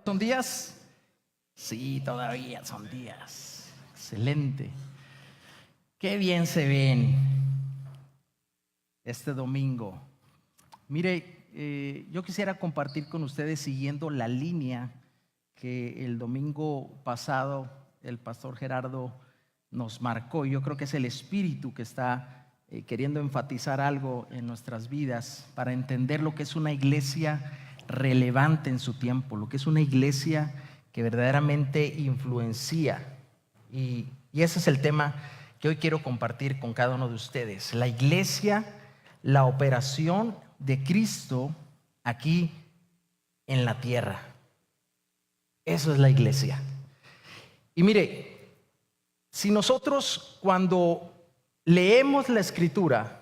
¿Son días? Sí, todavía son días. Excelente. Qué bien se ven este domingo. Mire, yo quisiera compartir con ustedes siguiendo la línea que el domingo pasado el pastor Gerardo nos marcó. Yo creo que es el Espíritu que está queriendo enfatizar algo en nuestras vidas para entender lo que es una iglesia relevante en su tiempo, lo que es una iglesia que verdaderamente influencia. Y ese es el tema que hoy quiero compartir con cada uno de ustedes. La iglesia, la operación de Cristo aquí en la tierra. Eso es la iglesia. Y mire, si nosotros cuando leemos la Escritura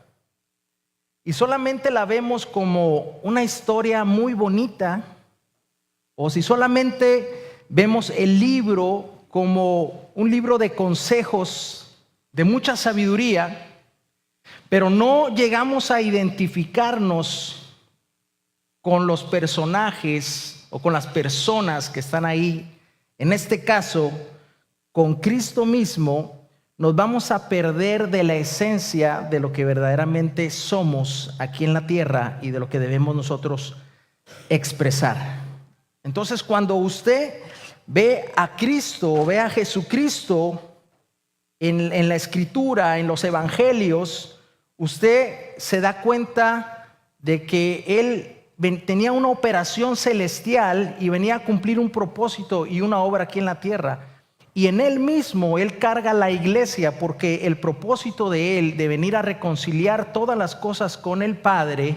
y solamente la vemos como una historia muy bonita, o si solamente vemos el libro como un libro de consejos de mucha sabiduría, pero no llegamos a identificarnos con los personajes o con las personas que están ahí, en este caso con Cristo mismo, nos vamos a perder de la esencia de lo que verdaderamente somos aquí en la tierra y de lo que debemos nosotros expresar. Entonces, cuando usted ve a Cristo o ve a Jesucristo en la Escritura, en los Evangelios, usted se da cuenta de que Él tenía una operación celestial y venía a cumplir un propósito y una obra aquí en la tierra. Y en Él mismo, Él carga la iglesia, porque el propósito de Él de venir a reconciliar todas las cosas con el Padre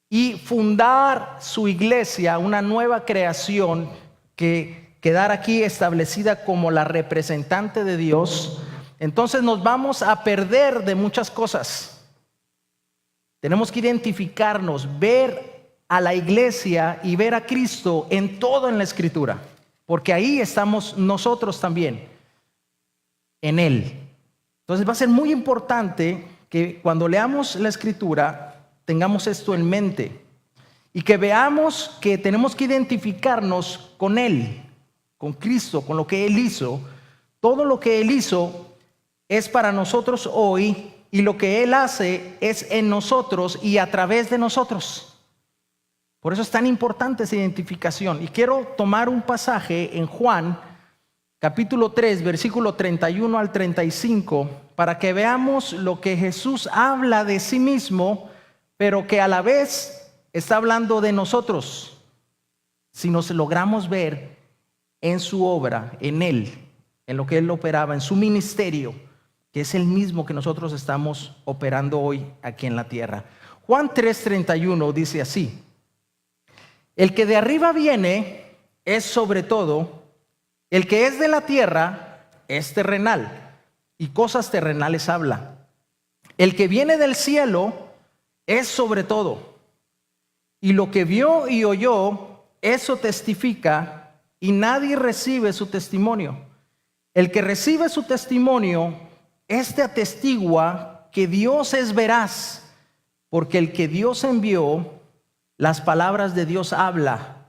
y fundar su iglesia, una nueva creación que quedara aquí establecida como la representante de Dios. Entonces nos vamos a perder de muchas cosas. Tenemos que identificarnos, ver a la iglesia y ver a Cristo en todo en la Escritura, porque ahí estamos nosotros también, en Él. Entonces va a ser muy importante que cuando leamos la Escritura tengamos esto en mente y que veamos que tenemos que identificarnos con Él, con Cristo, con lo que Él hizo. Todo lo que Él hizo es para nosotros hoy, y lo que Él hace es en nosotros y a través de nosotros. Por eso es tan importante esa identificación. Y quiero tomar un pasaje en Juan, capítulo 3, versículo 31 al 35, para que veamos lo que Jesús habla de sí mismo, pero que a la vez está hablando de nosotros, si nos logramos ver en su obra, en Él, en lo que Él operaba, en su ministerio, que es el mismo que nosotros estamos operando hoy aquí en la tierra. Juan 3:31 dice así: el que de arriba viene es sobre todo, el que es de la tierra es terrenal, y cosas terrenales habla. El que viene del cielo es sobre todo, y lo que vio y oyó, eso testifica, y nadie recibe su testimonio. El que recibe su testimonio, este atestigua que Dios es veraz, porque el que Dios envió, las palabras de Dios habla,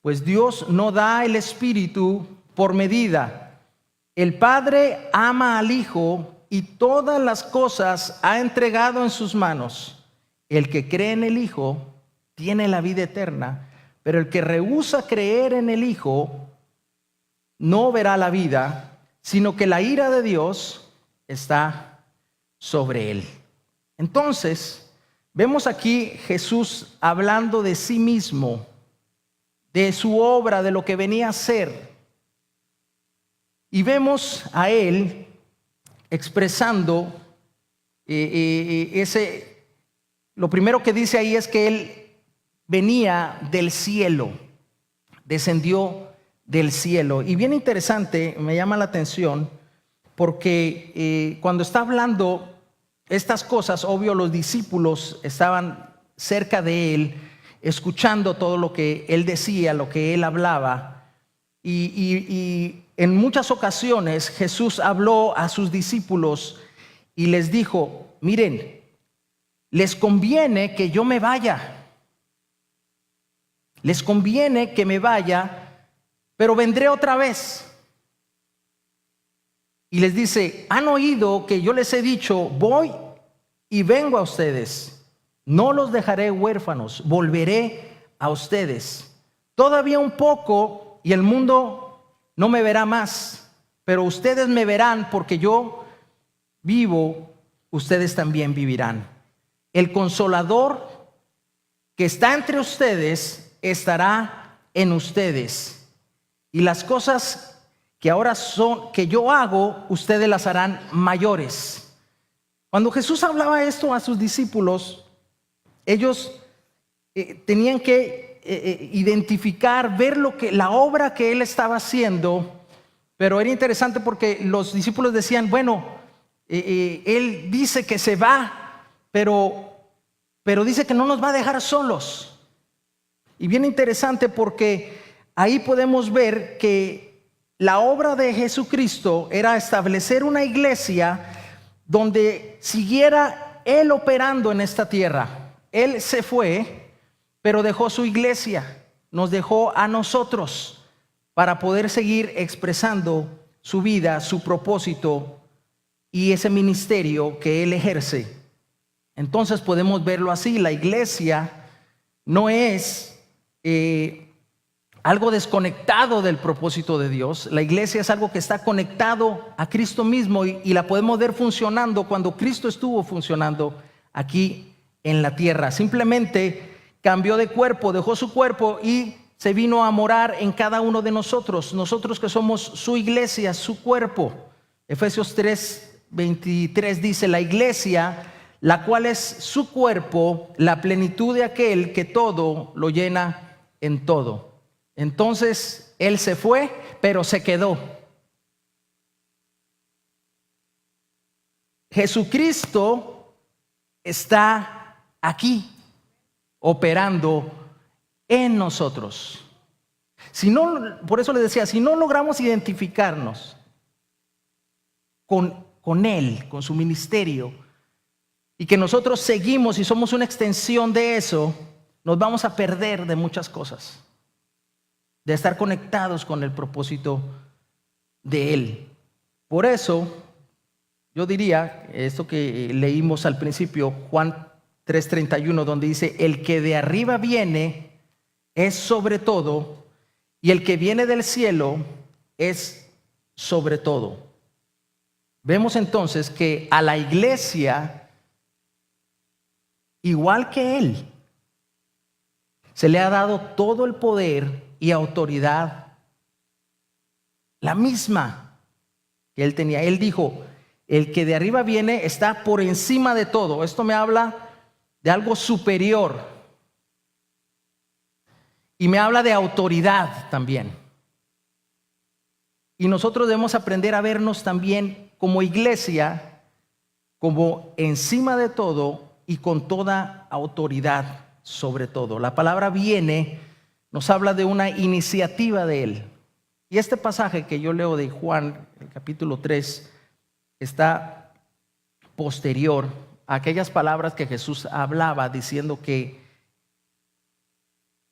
pues Dios no da el Espíritu por medida. El Padre ama al Hijo y todas las cosas ha entregado en sus manos. El que cree en el Hijo tiene la vida eterna, pero el que rehúsa creer en el Hijo no verá la vida, sino que la ira de Dios está sobre él. Entonces, vemos aquí Jesús hablando de sí mismo, de su obra, de lo que venía a ser. Y vemos a Él expresando lo primero que dice ahí es que Él venía del cielo, descendió del cielo. Y bien interesante, me llama la atención, porque cuando está hablando estas cosas, obvio los discípulos estaban cerca de Él, escuchando todo lo que Él decía, lo que Él hablaba. Y en muchas ocasiones Jesús habló a sus discípulos y les dijo: miren, les conviene que yo me vaya. Les conviene que me vaya pero vendré otra vez. Y les dice, han oído que yo les he dicho, voy y vengo a ustedes. No los dejaré huérfanos, volveré a ustedes. Todavía un poco y el mundo no me verá más, pero ustedes me verán porque yo vivo, ustedes también vivirán. El Consolador que está entre ustedes estará en ustedes. Y las cosas que ahora son, que yo hago, ustedes las harán mayores. Cuando Jesús hablaba esto a sus discípulos, ellos tenían que identificar, ver la obra que él estaba haciendo. Pero era interesante porque los discípulos decían, bueno, él dice que se va, pero dice que no nos va a dejar solos. Y bien interesante porque ahí podemos ver que la obra de Jesucristo era establecer una iglesia donde siguiera Él operando en esta tierra. Él se fue, pero dejó su iglesia, nos dejó a nosotros para poder seguir expresando su vida, su propósito y ese ministerio que Él ejerce. Entonces podemos verlo así, la iglesia no es algo desconectado del propósito de Dios. La iglesia es algo que está conectado a Cristo mismo y la podemos ver funcionando cuando Cristo estuvo funcionando aquí en la tierra. Simplemente cambió de cuerpo, dejó su cuerpo y se vino a morar en cada uno de nosotros. Nosotros que somos su iglesia, su cuerpo. Efesios 3:23 dice, la iglesia, la cual es su cuerpo, la plenitud de aquel que todo lo llena en todo. Entonces Él se fue, pero se quedó. Jesucristo está aquí, operando en nosotros. Si no, por eso le decía, si no logramos identificarnos con Él, con su ministerio, y que nosotros seguimos y somos una extensión de eso, nos vamos a perder de muchas cosas, de estar conectados con el propósito de Él. Por eso, yo diría, esto que leímos al principio, Juan 3:31, donde dice, el que de arriba viene es sobre todo, y el que viene del cielo es sobre todo. Vemos entonces que a la iglesia, igual que Él, se le ha dado todo el poder y autoridad, la misma que Él tenía. Él dijo, el que de arriba viene está por encima de todo. Esto me habla de algo superior y me habla de autoridad también. Y nosotros debemos aprender a vernos también como iglesia, como encima de todo y con toda autoridad sobre todo. La palabra viene nos habla de una iniciativa de Él. Y este pasaje que yo leo de Juan, el capítulo 3, está posterior a aquellas palabras que Jesús hablaba diciendo que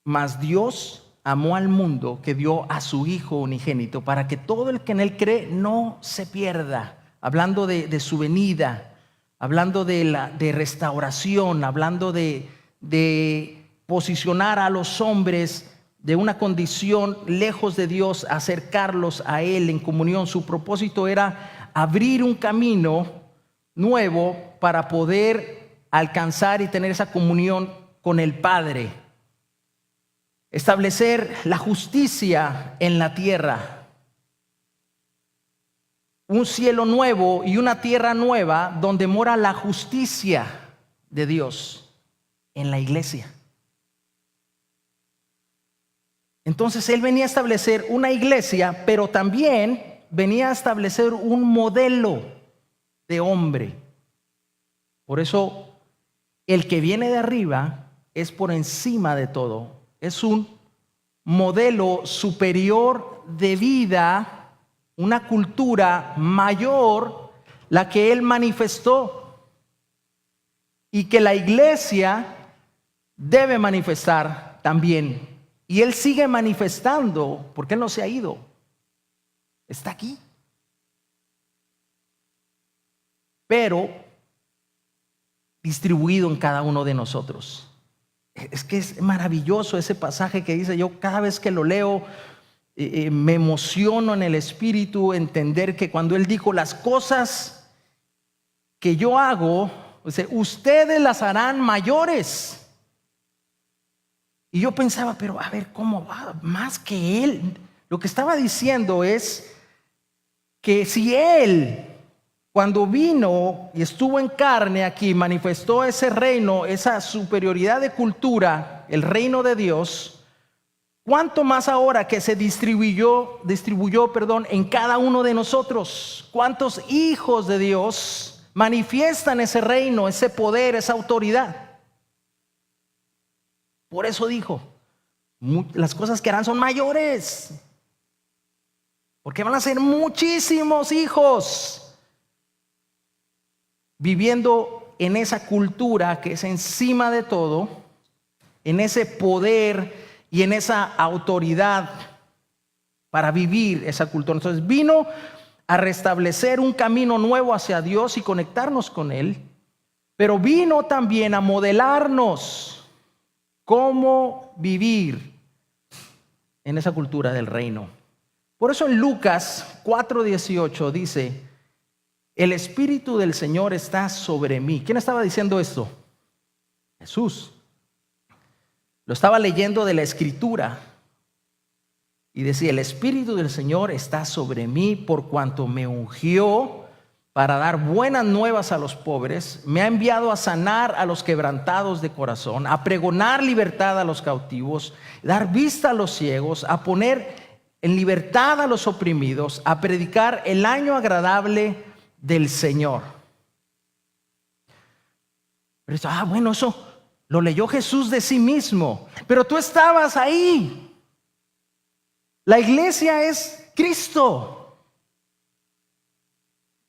mas Dios amó al mundo que dio a su Hijo unigénito para que todo el que en Él cree no se pierda. Hablando de su venida, hablando de restauración, hablando de posicionar a los hombres de una condición lejos de Dios, acercarlos a Él en comunión. Su propósito era abrir un camino nuevo para poder alcanzar y tener esa comunión con el Padre. Establecer la justicia en la tierra. Un cielo nuevo y una tierra nueva donde mora la justicia de Dios en la iglesia. Entonces Él venía a establecer una iglesia, pero también venía a establecer un modelo de hombre. Por eso el que viene de arriba es por encima de todo. Es un modelo superior de vida, una cultura mayor, la que Él manifestó y que la iglesia debe manifestar también Y Él sigue manifestando, porque Él no se ha ido. Está aquí. Pero distribuido en cada uno de nosotros. Es que es maravilloso ese pasaje que dice, yo cada vez que lo leo me emociono en el espíritu, entender que cuando Él dijo las cosas que yo hago, dice, ustedes las harán mayores. Y yo pensaba, pero a ver, ¿cómo va? Más que Él. Lo que estaba diciendo es que si Él, cuando vino y estuvo en carne aquí, manifestó ese reino, esa superioridad de cultura, el reino de Dios, ¿cuánto más ahora que se distribuyó, en cada uno de nosotros? ¿Cuántos hijos de Dios manifiestan ese reino, ese poder, esa autoridad? Por eso dijo, las cosas que harán son mayores, porque van a ser muchísimos hijos viviendo en esa cultura que es encima de todo, en ese poder y en esa autoridad para vivir esa cultura. Entonces vino a restablecer un camino nuevo hacia Dios y conectarnos con Él, pero vino también a modelarnos cómo vivir en esa cultura del reino. Por eso en Lucas 4:18 dice, el Espíritu del Señor está sobre mí. ¿Quién estaba diciendo esto? Jesús. Lo estaba leyendo de la Escritura y decía, el Espíritu del Señor está sobre mí por cuanto me ungió para dar buenas nuevas a los pobres, me ha enviado a sanar a los quebrantados de corazón, a pregonar libertad a los cautivos, dar vista a los ciegos, a poner en libertad a los oprimidos, a predicar el año agradable del Señor. Pero eso, bueno, eso lo leyó Jesús de sí mismo, pero tú estabas ahí. La iglesia es Cristo.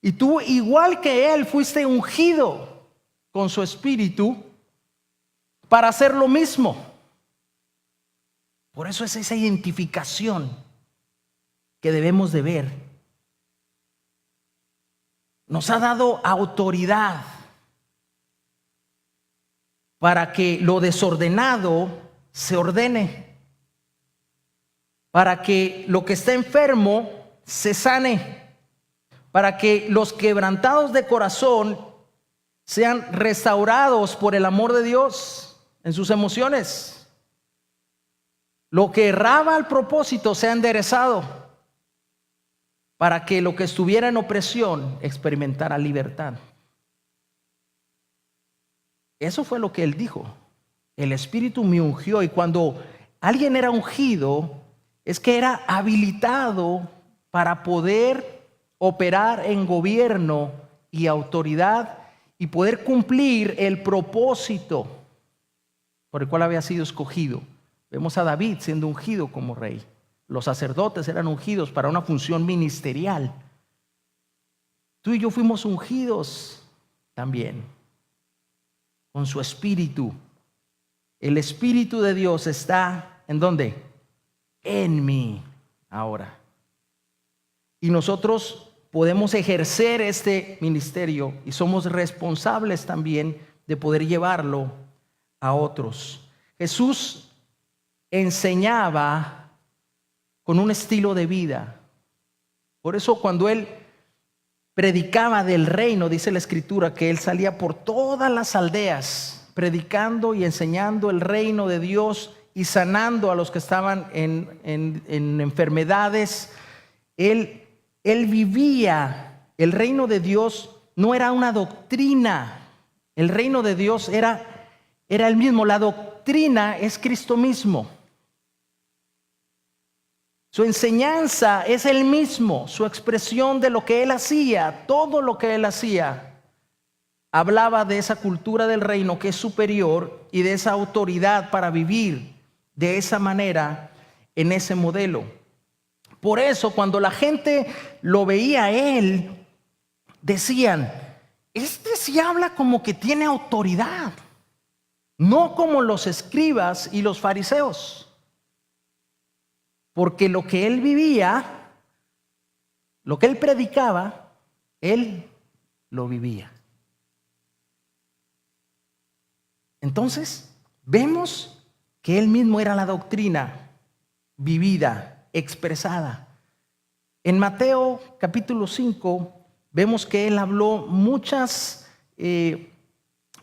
Y tú, igual que Él, fuiste ungido con su Espíritu para hacer lo mismo. Por eso es esa identificación que debemos de ver. Nos ha dado autoridad para que lo desordenado se ordene, para que lo que está enfermo se sane, para que los quebrantados de corazón sean restaurados por el amor de Dios en sus emociones. Lo que erraba al propósito sea enderezado, para que lo que estuviera en opresión experimentara libertad. Eso fue lo que Él dijo. El Espíritu me ungió, y cuando alguien era ungido, es que era habilitado para poder operar en gobierno y autoridad y poder cumplir el propósito por el cual había sido escogido. Vemos a David siendo ungido como rey. Los sacerdotes eran ungidos para una función ministerial. Tú y yo fuimos ungidos también con su Espíritu. El Espíritu de Dios está ¿en dónde? En mí ahora. Y nosotros podemos ejercer este ministerio y somos responsables también de poder llevarlo a otros. Jesús enseñaba con un estilo de vida. Por eso cuando Él predicaba del reino, dice la Escritura, que Él salía por todas las aldeas predicando y enseñando el reino de Dios y sanando a los que estaban en enfermedades. Él vivía el reino de Dios. No era una doctrina, el reino de Dios era el mismo. La doctrina es Cristo mismo. Su enseñanza es el mismo, su expresión de lo que Él hacía, todo lo que Él hacía hablaba de esa cultura del reino que es superior y de esa autoridad para vivir de esa manera, en ese modelo. Por eso cuando la gente lo veía a Él, decían, este sí habla como que tiene autoridad, no como los escribas y los fariseos. porque lo que él vivía, lo que él predicaba, él lo vivía. Entonces, vemos que él mismo era la doctrina vivida, expresada. En Mateo capítulo 5 vemos que él habló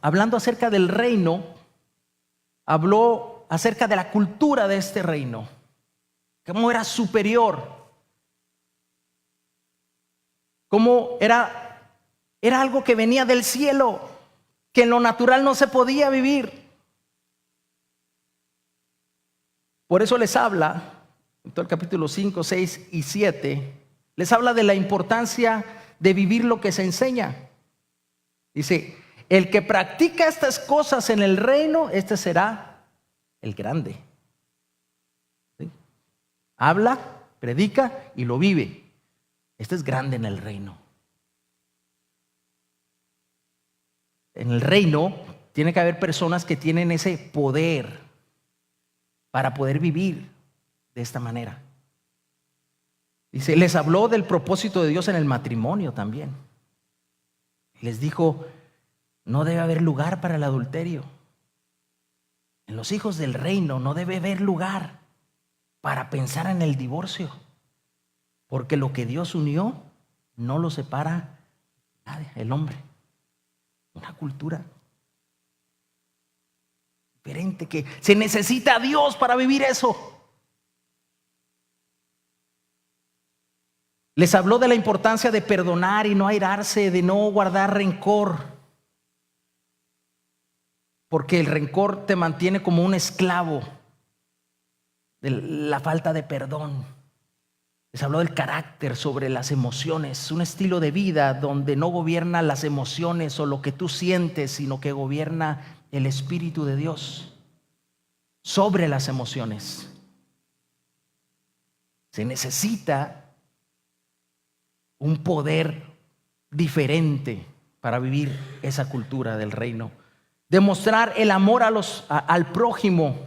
hablando acerca del reino, habló acerca de la cultura de este reino, cómo era superior, cómo era algo que venía del cielo, que en lo natural no se podía vivir. Por eso les habla, en todo el capítulo 5, 6 y 7, les habla de la importancia de vivir lo que se enseña. Dice, el que practica estas cosas en el reino, este será el grande. ¿Sí? Habla, predica y lo vive. Este es grande en el reino. En el reino tiene que haber personas que tienen ese poder para poder vivir de esta manera. Dice, les habló del propósito de Dios en el matrimonio también. Les dijo, no debe haber lugar para el adulterio. En los hijos del reino no debe haber lugar para pensar en el divorcio, porque lo que Dios unió no lo separa nadie, el hombre. Una cultura diferente que se necesita a Dios para vivir eso. Les habló de la importancia de perdonar y no airarse, de no guardar rencor, porque el rencor te mantiene como un esclavo de la falta de perdón. Les habló del carácter, sobre las emociones, un estilo de vida donde no gobierna las emociones o lo que tú sientes, sino que gobierna el Espíritu de Dios sobre las emociones. Se necesita un poder diferente para vivir esa cultura del reino. Demostrar el amor al prójimo,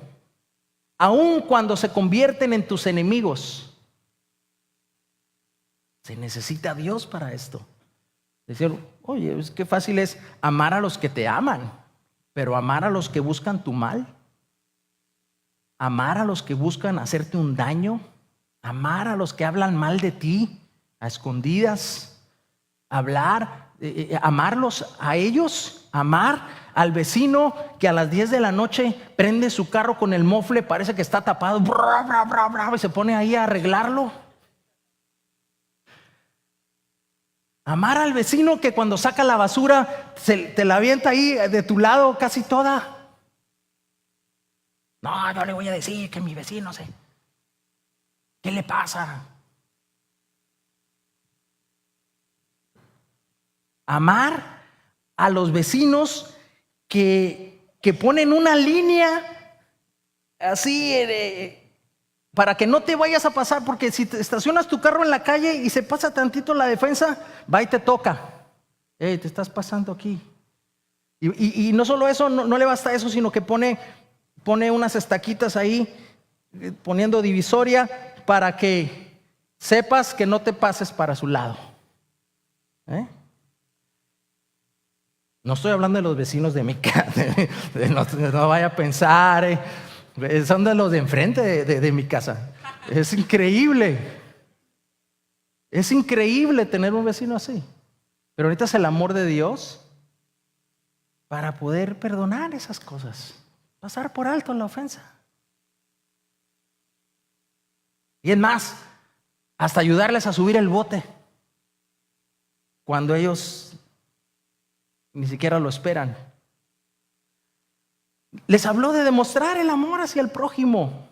aun cuando se convierten en tus enemigos. Se necesita a Dios para esto. Decir, oye, es que fácil es amar a los que te aman, pero amar a los que buscan tu mal, amar a los que buscan hacerte un daño, amar a los que hablan mal de ti a escondidas, amarlos a ellos, amar al vecino que a las 10 de la noche prende su carro con el mofle, parece que está tapado, y se pone ahí a arreglarlo. Amar al vecino que cuando saca la basura te la avienta ahí de tu lado casi toda. No, yo le voy a decir que mi vecino ¿qué le pasa? Amar a los vecinos que ponen una línea así para que no te vayas a pasar, porque si te estacionas tu carro en la calle y se pasa tantito la defensa, va y te toca. Te estás pasando aquí. Y no solo eso, no le basta eso, sino que pone unas estaquitas ahí, poniendo divisoria para que sepas que no te pases para su lado. No estoy hablando de los vecinos de mi casa, no vaya a pensar, son de los de enfrente de mi casa. Es increíble tener un vecino así. Pero ahorita es el amor de Dios para poder perdonar esas cosas, pasar por alto la ofensa. Y es más, hasta ayudarles a subir el bote cuando ellos ni siquiera lo esperan. Les habló de demostrar el amor hacia el prójimo.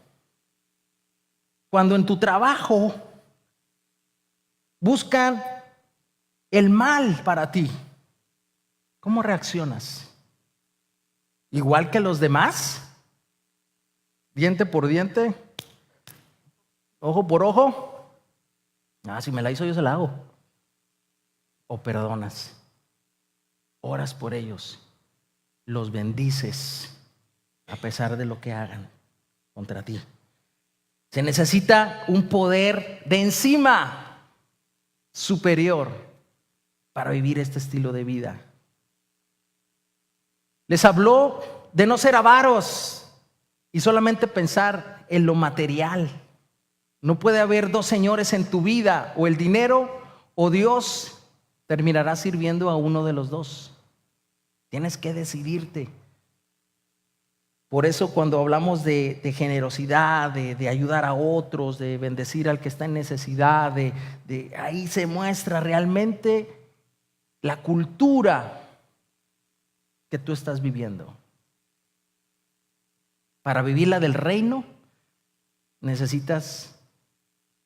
Cuando en tu trabajo buscan el mal para ti, ¿cómo reaccionas? ¿Igual que los demás? ¿Diente por diente? ¿Ojo por ojo? Si me la hizo yo se la hago. ¿O perdonas? Oras por ellos, los bendices a pesar de lo que hagan contra ti. Se necesita un poder de encima superior para vivir este estilo de vida. Les habló de no ser avaros y solamente pensar en lo material. No puede haber dos señores en tu vida, o el dinero o Dios. Terminarás sirviendo a uno de los dos. Tienes que decidirte. Por eso cuando hablamos de generosidad, de ayudar a otros, de bendecir al que está en necesidad, ahí se muestra realmente la cultura que tú estás viviendo. Para vivir la del reino necesitas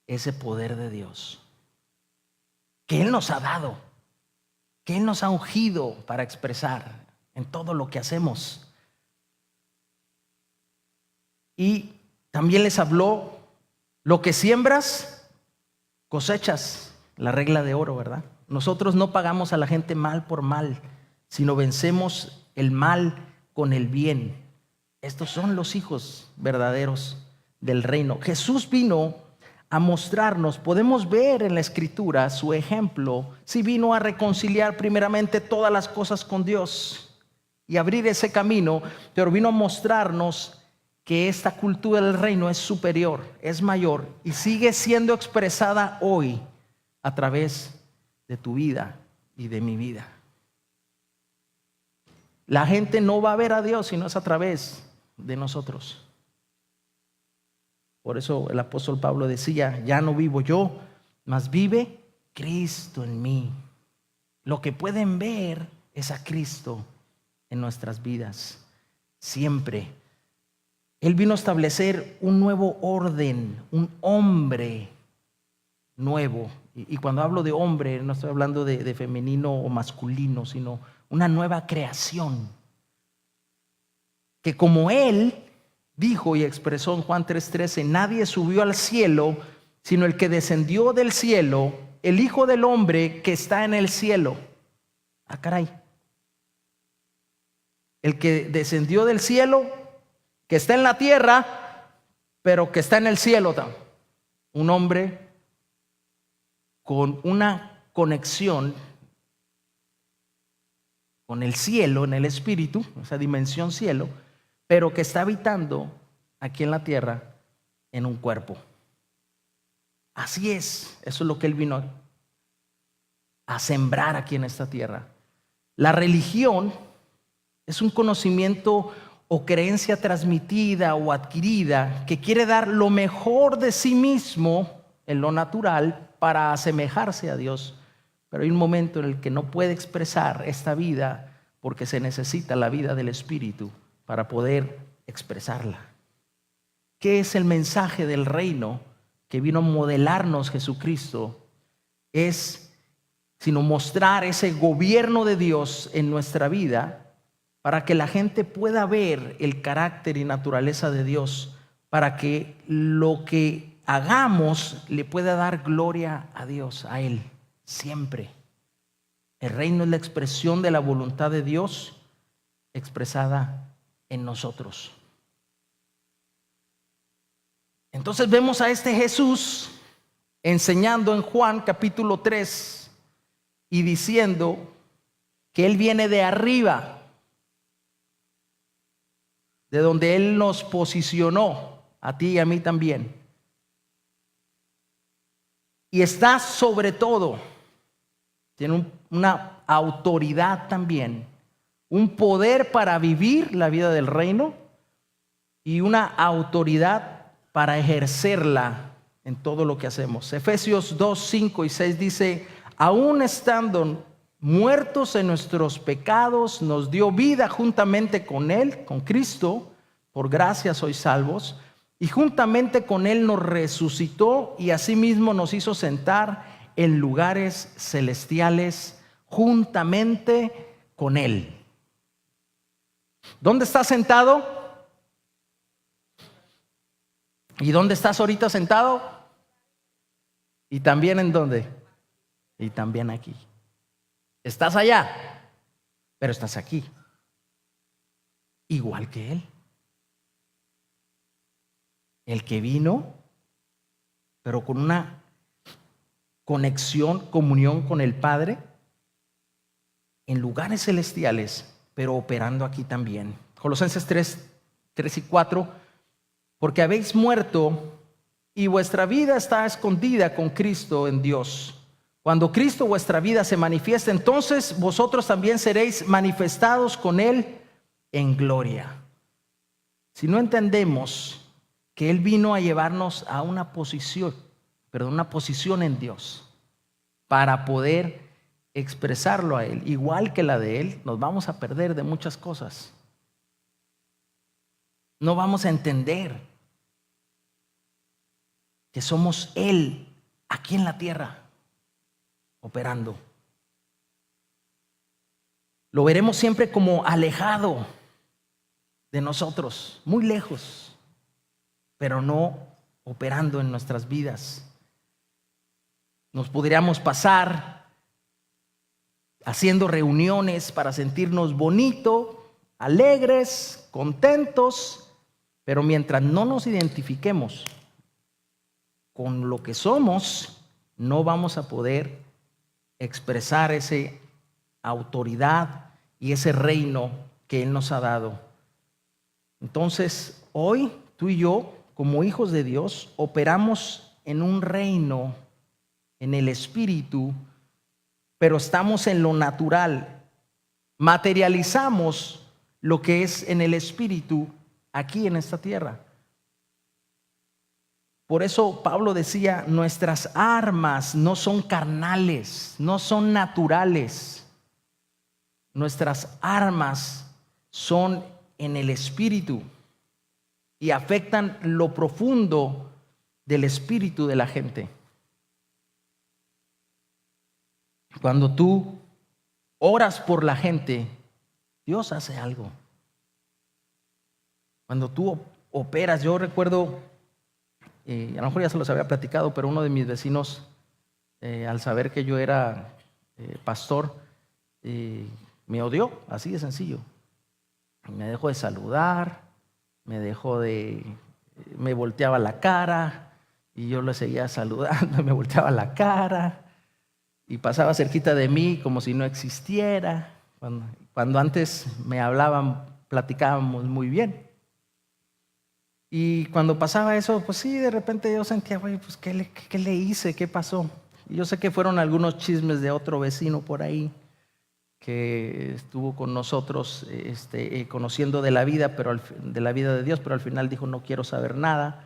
ese poder de Dios que Él nos ha dado, que Él nos ha ungido para expresar en todo lo que hacemos. Y también les habló: lo que siembras, cosechas. La regla de oro, ¿verdad? Nosotros no pagamos a la gente mal por mal, sino vencemos el mal con el bien. Estos son los hijos verdaderos del reino. Jesús vino a mostrarnos, podemos ver en la Escritura su ejemplo. Sí, vino a reconciliar primeramente todas las cosas con Dios y abrir ese camino, pero vino a mostrarnos que esta cultura del reino es superior, es mayor y sigue siendo expresada hoy a través de tu vida y de mi vida. La gente no va a ver a Dios si no es a través de nosotros. Por eso el apóstol Pablo decía: ya no vivo yo, mas vive Cristo en mí. Lo que pueden ver es a Cristo en nuestras vidas, siempre. Él vino a establecer un nuevo orden, un hombre nuevo. Y cuando hablo de hombre, no estoy hablando de femenino o masculino, sino una nueva creación. Que como Él dijo y expresó en Juan 3:13: nadie subió al cielo, sino el que descendió del cielo, el Hijo del Hombre que está en el cielo. Ah, caray. El que descendió del cielo, que está en la tierra, pero que está en el cielo también. Un hombre con una conexión con el cielo, en el espíritu, esa dimensión cielo, pero que está habitando aquí en la tierra en un cuerpo. Así es, eso es lo que Él vino a sembrar aquí en esta tierra. La religión es un conocimiento o creencia transmitida o adquirida que quiere dar lo mejor de sí mismo en lo natural para asemejarse a Dios. Pero hay un momento en el que no puede expresar esta vida porque se necesita la vida del Espíritu para poder expresarla. ¿Qué es el mensaje del reino que vino a modelarnos Jesucristo? Es sino mostrar ese gobierno de Dios en nuestra vida para que la gente pueda ver el carácter y naturaleza de Dios, para que lo que hagamos le pueda dar gloria a Dios, a Él, siempre. El reino es la expresión de la voluntad de Dios expresada en nosotros. Entonces vemos a este Jesús enseñando en Juan capítulo 3 y diciendo que Él viene de arriba, de donde Él nos posicionó, a ti y a mí también. Y está sobre todo, tiene una autoridad también, un poder para vivir la vida del reino y una autoridad para ejercerla en todo lo que hacemos. Efesios 2, 5 y 6 dice: aún estando muertos en nuestros pecados, nos dio vida juntamente con Él, con Cristo. Por gracia sois salvos. Y juntamente con Él nos resucitó y asimismo nos hizo sentar en lugares celestiales juntamente con Él. ¿Dónde estás sentado? ¿Y dónde estás ahorita sentado? ¿Y también en dónde? Y también aquí. Estás allá, pero estás aquí, igual que Él. El que vino pero con una conexión, comunión con el Padre en lugares celestiales, pero operando aquí también. Colosenses 3 y 4, porque habéis muerto y vuestra vida está escondida con Cristo en Dios. Cuando Cristo vuestra vida se manifieste, entonces vosotros también seréis manifestados con Él en gloria. Si no entendemos que Él vino a llevarnos a una posición en Dios para poder expresarlo a Él, igual que la de Él, nos vamos a perder de muchas cosas. No vamos a entender que somos Él aquí en la tierra operando. Lo veremos siempre como alejado de nosotros, muy lejos, pero no operando en nuestras vidas. Nos podríamos pasar haciendo reuniones para sentirnos bonitos, alegres, contentos, pero mientras no nos identifiquemos con lo que somos, no vamos a poder expresar esa autoridad y ese reino que Él nos ha dado. Entonces, hoy tú y yo, como hijos de Dios, operamos en un reino, en el Espíritu, pero estamos en lo natural. Materializamos lo que es en el Espíritu aquí en esta tierra. Por eso Pablo decía, nuestras armas no son carnales, no son naturales. Nuestras armas son en el Espíritu y afectan lo profundo del espíritu de la gente. Cuando tú oras por la gente, Dios hace algo. Cuando tú operas, yo recuerdo, a lo mejor ya se los había platicado, pero uno de mis vecinos, al saber que yo era pastor, me odió, así de sencillo. Me dejó de saludar, me volteaba la cara y yo le seguía saludando, me volteaba la cara y pasaba cerquita de mí como si no existiera. Cuando antes me hablaban, platicábamos muy bien. Y cuando pasaba eso, pues sí, de repente yo sentía, güey, pues ¿qué le hice? ¿Qué pasó? Y yo sé que fueron algunos chismes de otro vecino por ahí que estuvo con nosotros conociendo de la vida, de la vida de Dios, pero al final dijo, no quiero saber nada.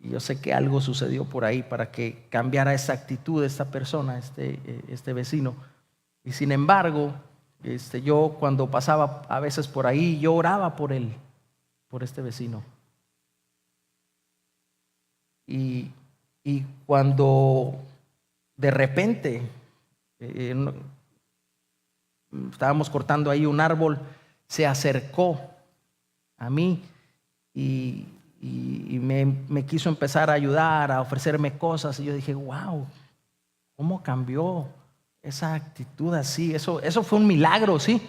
Y yo sé que algo sucedió por ahí para que cambiara esa actitud de esta persona, este vecino. Y sin embargo, yo cuando pasaba a veces por ahí, yo oraba por él, por este vecino. Y cuando de repente estábamos cortando ahí un árbol, se acercó a mí y me quiso empezar a ayudar, a ofrecerme cosas. Y yo dije, wow, ¿cómo cambió esa actitud así? Eso fue un milagro, ¿sí?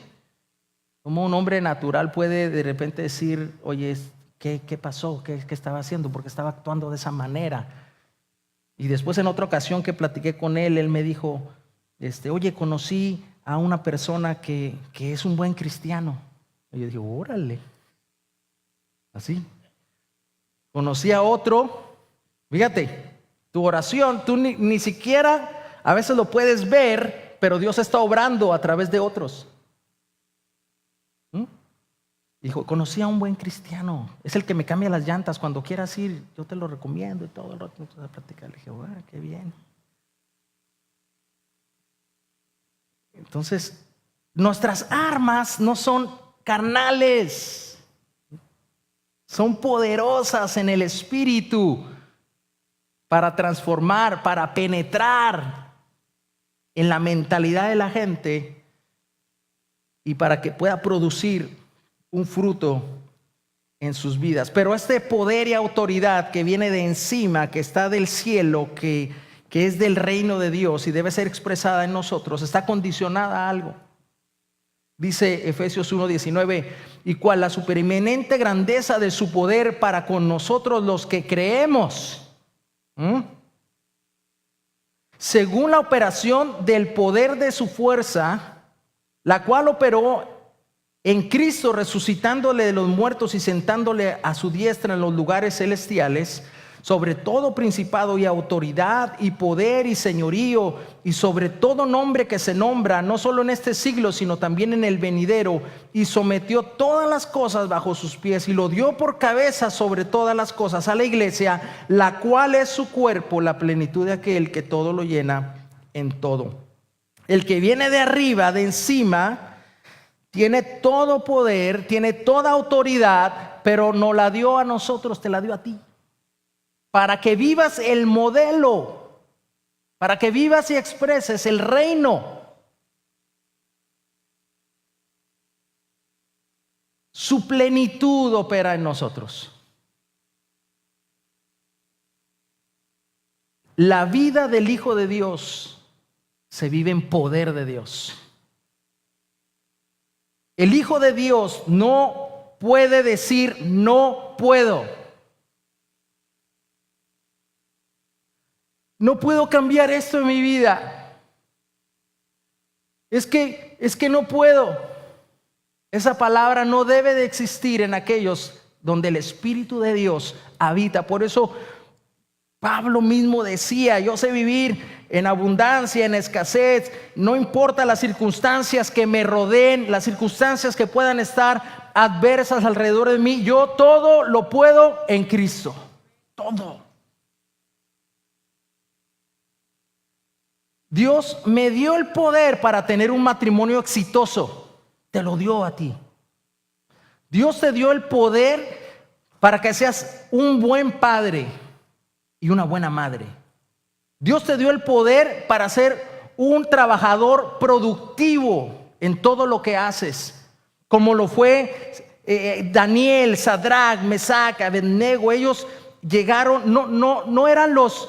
¿Cómo un hombre natural puede de repente decir, oye, ¿qué pasó? ¿Qué estaba haciendo? ¿Por qué estaba actuando de esa manera? Y después en otra ocasión que platiqué con él, él me dijo, oye, conocí a una persona que es un buen cristiano. Y yo dije, órale, así. Conocí a otro, fíjate, tu oración, tú ni siquiera a veces lo puedes ver, pero Dios está obrando a través de otros. Dijo, conocí a un buen cristiano, es el que me cambia las llantas cuando quieras ir, yo te lo recomiendo y todo el rato nos a platicar. Le dije, bueno, qué bien. Entonces, nuestras armas no son carnales, son poderosas en el Espíritu para transformar, para penetrar en la mentalidad de la gente y para que pueda producir un fruto en sus vidas. Pero este poder y autoridad que viene de encima, que está del cielo, que es del reino de Dios y debe ser expresada en nosotros, está condicionada a algo. Dice Efesios 1:19, y cuál la supereminente grandeza de su poder para con nosotros los que creemos. según la operación del poder de su fuerza, la cual operó en Cristo, resucitándole de los muertos y sentándole a su diestra en los lugares celestiales, sobre todo principado y autoridad y poder y señorío, y sobre todo nombre que se nombra, no solo en este siglo, sino también en el venidero, y sometió todas las cosas bajo sus pies, y lo dio por cabeza sobre todas las cosas a la iglesia, la cual es su cuerpo, la plenitud de aquel que todo lo llena en todo. El que viene de arriba, de encima, tiene todo poder, tiene toda autoridad, pero no la dio a nosotros, te la dio a ti. Para que vivas el modelo, para que vivas y expreses el reino. Su plenitud opera en nosotros. La vida del Hijo de Dios se vive en poder de Dios. El Hijo de Dios no puede decir no puedo. No puedo cambiar esto en mi vida. Es que no puedo. Esa palabra no debe de existir en aquellos donde el Espíritu de Dios habita. Por eso Pablo mismo decía: yo sé vivir en abundancia, en escasez, no importa las circunstancias que me rodeen, las circunstancias que puedan estar adversas alrededor de mí, yo todo lo puedo en Cristo. Todo. Dios me dio el poder para tener un matrimonio exitoso. Te lo dio a ti. Dios te dio el poder para que seas un buen padre y una buena madre. Dios te dio el poder para ser un trabajador productivo en todo lo que haces, como lo fue Daniel, Sadrach, Mesac, Abednego. Ellos llegaron, no eran los,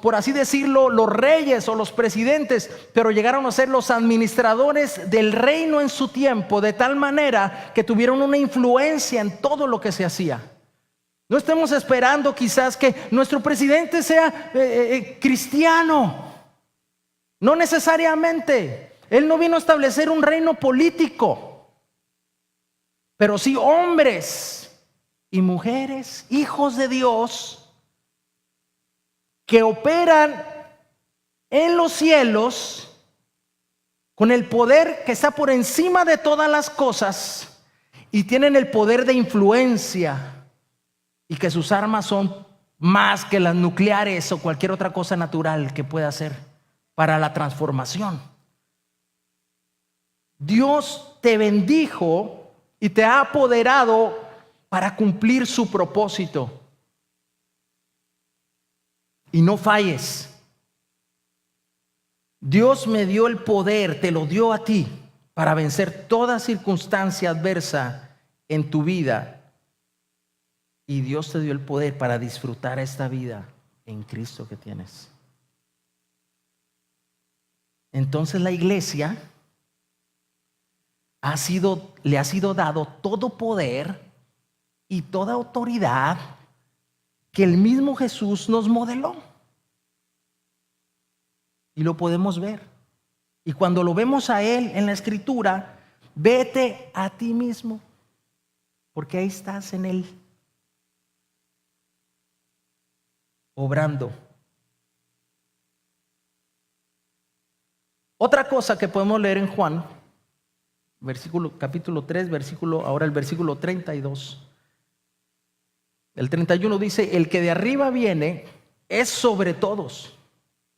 por así decirlo, los reyes o los presidentes, pero llegaron a ser los administradores del reino en su tiempo, de tal manera que tuvieron una influencia en todo lo que se hacía. No estemos esperando quizás que nuestro presidente sea cristiano. No necesariamente. Él no vino a establecer un reino político, pero sí hombres y mujeres, hijos de Dios, que operan en los cielos con el poder que está por encima de todas las cosas y tienen el poder de influencia, y que sus armas son más que las nucleares o cualquier otra cosa natural que pueda hacer para la transformación. Dios te bendijo y te ha apoderado para cumplir su propósito. Y no falles. Dios me dio el poder, te lo dio a ti, para vencer toda circunstancia adversa en tu vida. Y Dios te dio el poder para disfrutar esta vida en Cristo que tienes. Entonces la iglesia le ha sido dado todo poder y toda autoridad que el mismo Jesús nos modeló. Y lo podemos ver. Y cuando lo vemos a Él en la Escritura, vete a ti mismo, porque ahí estás en Él, obrando. Otra cosa que podemos leer en Juan, capítulo 3, ahora el versículo 32. El 31 dice: el que de arriba viene es sobre todos.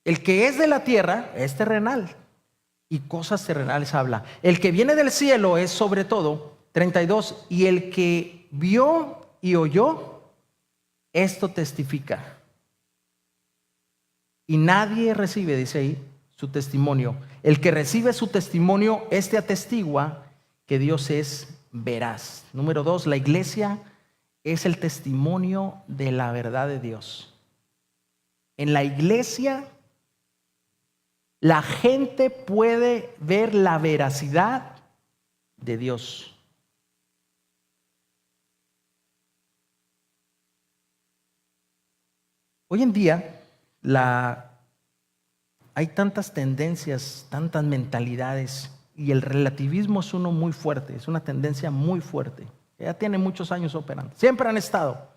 El que es de la tierra es terrenal, y cosas terrenales habla. El que viene del cielo es sobre todo. 32. Y el que vio y oyó, esto testifica. Y nadie recibe, dice ahí, su testimonio. El que recibe su testimonio, este atestigua que Dios es veraz. Número 2, la iglesia es el testimonio de la verdad de Dios. En la iglesia, la gente puede ver la veracidad de Dios. Hoy en día, la hay tantas tendencias, tantas mentalidades, y el relativismo es uno muy fuerte, es una tendencia muy fuerte. Ya tiene muchos años operando, siempre han estado.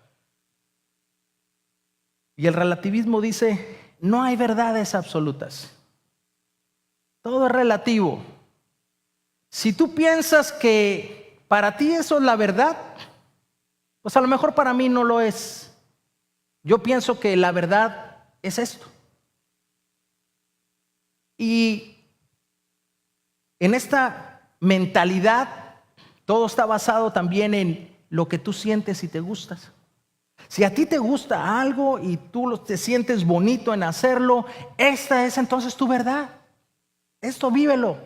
Y el relativismo dice, no hay verdades absolutas. Todo es relativo. Si tú piensas que para ti eso es la verdad, pues a lo mejor para mí no lo es. Yo pienso que la verdad es esto. Y en esta mentalidad, todo está basado también en lo que tú sientes y te gustas. Si a ti te gusta algo y tú te sientes bonito en hacerlo, esta es entonces tu verdad. Esto vívelo.